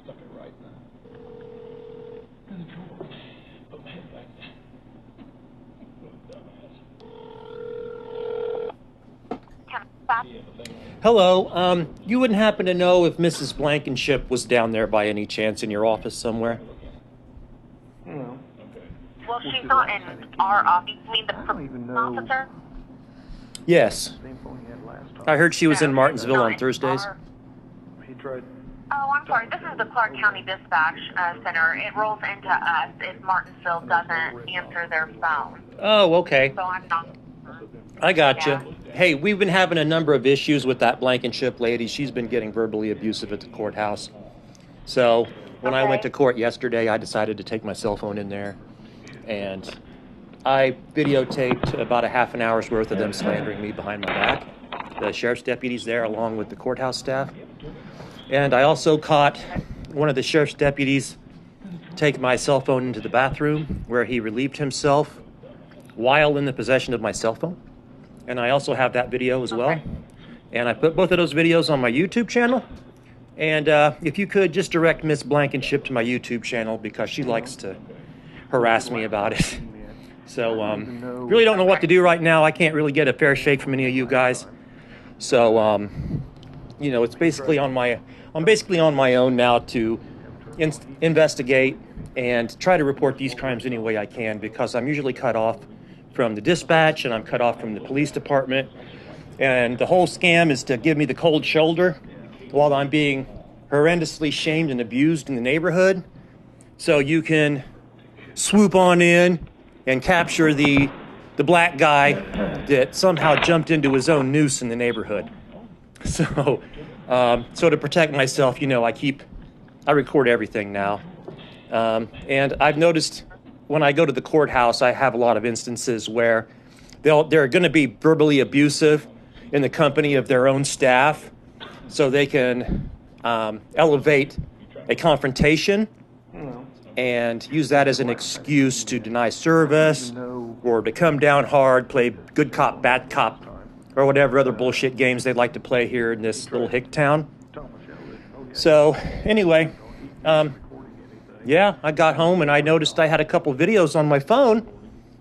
Stuck it right now. Put my head back there. Hello, you wouldn't happen to know if Mrs. Blankenship was down there by any chance in your office somewhere? No. Well, she's not in our office. You mean the officer? Yes. Same phone he had last time. I heard she was in No, Martinsville she's on not Thursdays. He tried. Oh, I'm sorry. This is the Clark County Dispatch Center. It rolls into us if Martinsville doesn't answer their phone. Oh, okay. So I'm not. I gotcha. Yeah. Hey, we've been having a number of issues with that Blankenship lady. She's been getting verbally abusive at the courthouse. So when I went to court yesterday, I decided to take my cell phone in there. And I videotaped about a half an hour's worth of them slandering me behind my back. The sheriff's deputies there along with the courthouse staff. And I also caught one of the sheriff's deputies take my cell phone into the bathroom where he relieved himself while in the possession of my cell phone. And I also have that video as well. And I put both of those videos on my YouTube channel. And if you could just direct Miss Blankenship to my YouTube channel because she likes to harass me about it. So really don't know what to do right now. I can't really get a fair shake from any of you guys. So you know, it's basically I'm basically on my own now to investigate and try to report these crimes any way I can because I'm usually cut off from the dispatch and I'm cut off from the police department. And the whole scam is to give me the cold shoulder while I'm being horrendously shamed and abused in the neighborhood. So you can swoop on in and capture the black guy that somehow jumped into his own noose in the neighborhood. So to protect myself, you know, I record everything now. And I've noticed when I go to the courthouse, I have a lot of instances where they're going to be verbally abusive in the company of their own staff so they can elevate a confrontation and use that as an excuse to deny service or to come down hard, play good cop, bad cop, or whatever other bullshit games they like to play here in this little hick town. So anyway, yeah, I got home and I noticed I had a couple videos on my phone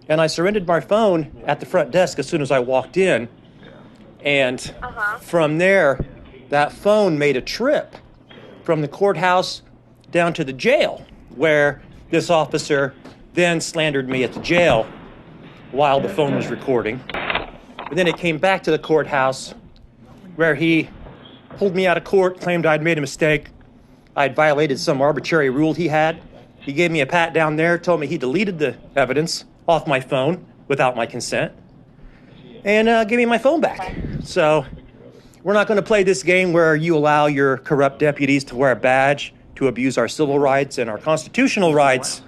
and I surrendered my phone at the front desk as soon as I walked in. And from there, that phone made a trip from the courthouse down to the jail where this officer then slandered me at the jail while the phone was recording. And then it came back to the courthouse where he pulled me out of court, claimed I'd made a mistake. I'd violated some arbitrary rule he had. He gave me a pat down there, told me he deleted the evidence off my phone without my consent, and gave me my phone back. So we're not going to play this game where you allow your corrupt deputies to wear a badge to abuse our civil rights and our constitutional rights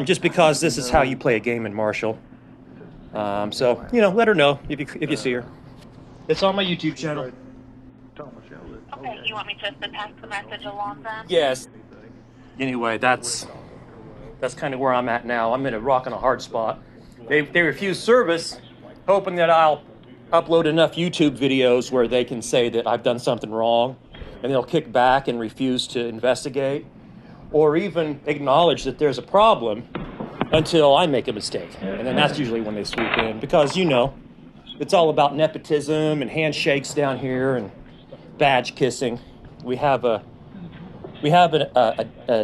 just because this is how you play a game in Marshall. So, you know, let her know if you see her. It's on my YouTube channel. Okay, you want me just to pass the message along then? Yes. Anyway, that's kind of where I'm at now. I'm in a rock and a hard spot. They refuse service, hoping that I'll upload enough YouTube videos where they can say that I've done something wrong, and they'll kick back and refuse to investigate, or even acknowledge that there's a problem until I make a mistake. And then that's usually when they swoop in, because, you know, it's all about nepotism and handshakes down here and badge kissing. We have a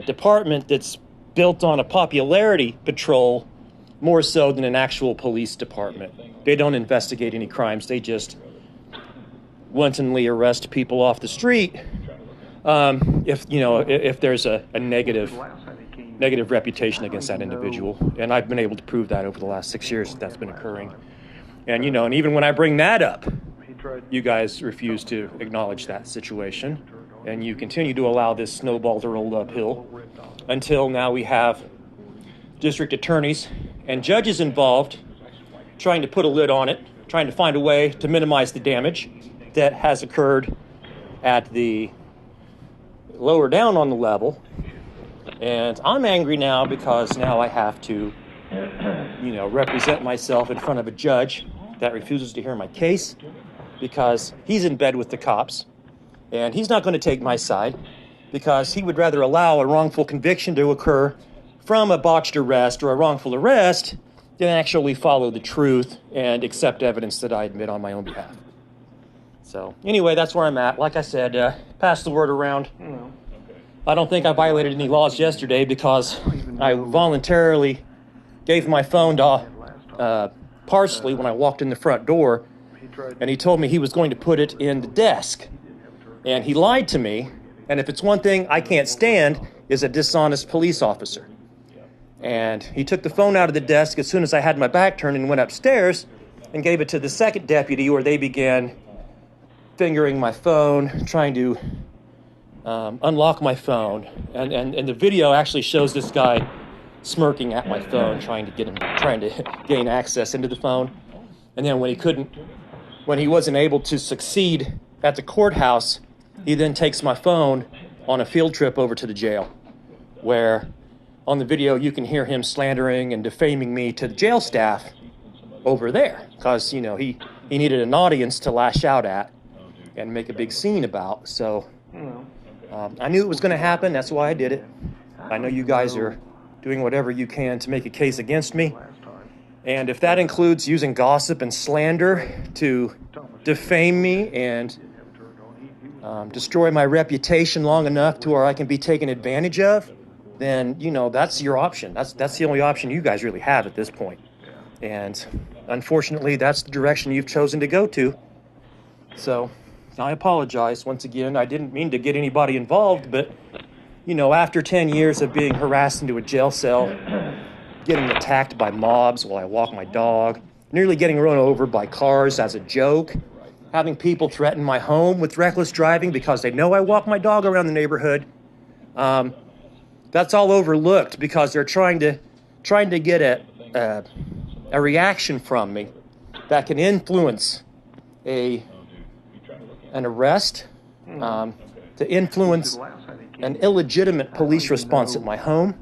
department that's built on a popularity patrol more so than an actual police department. They don't investigate any crimes. They just wantonly arrest people off the street if there's a negative reputation against that individual. And I've been able to prove that over the last 6 years that's been occurring. And, you know, and even when I bring that up, you guys refuse to acknowledge that situation. And you continue to allow this snowball to roll uphill until now we have district attorneys and judges involved trying to put a lid on it, trying to find a way to minimize the damage that has occurred at the lower down on the level. And I'm angry now because now I have to, you know, represent myself in front of a judge that refuses to hear my case because he's in bed with the cops And he's not going to take my side because he would rather allow a wrongful conviction to occur from a botched arrest or a wrongful arrest than actually follow the truth and accept evidence that I admit on my own behalf. So anyway, that's where I'm at. Like I said, pass the word around. I don't think I violated any laws yesterday because I voluntarily gave my phone to Parsley when I walked in the front door, and he told me he was going to put it in the desk. And he lied to me, and if it's one thing I can't stand is a dishonest police officer. And he took the phone out of the desk as soon as I had my back turned and went upstairs and gave it to the second deputy, where they began fingering my phone, trying to unlock my phone. And the video actually shows this guy smirking at my phone, trying to gain access into the phone. And then when he wasn't able to succeed at the courthouse, he then takes my phone on a field trip over to the jail, where on the video you can hear him slandering and defaming me to the jail staff over there, because, you know, he needed an audience to lash out at and make a big scene about. So I knew it was going to happen. That's why I did it. I know you guys are doing whatever you can to make a case against me. And if that includes using gossip and slander to defame me and destroy my reputation long enough to where I can be taken advantage of, then, you know, that's your option. That's the only option you guys really have at this point. And unfortunately, that's the direction you've chosen to go to. So I apologize once again. I didn't mean to get anybody involved, but, you know, after 10 years of being harassed into a jail cell, getting attacked by mobs while I walk my dog, nearly getting run over by cars as a joke, having people threaten my home with reckless driving because they know I walk my dog around the neighborhood, that's all overlooked because they're trying to get a reaction from me that can influence an arrest, to influence an illegitimate police response at my home,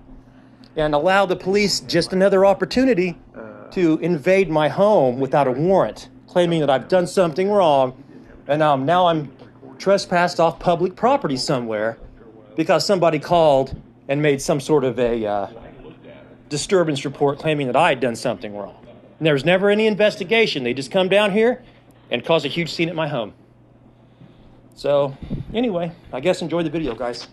and allow the police just another opportunity to invade my home without a warrant, claiming that I've done something wrong, and now I'm trespassed off public property somewhere because somebody called and made some sort of a disturbance report claiming that I had done something wrong. And there was never any investigation. They just come down here and cause a huge scene at my home. So anyway, I guess enjoy the video, guys.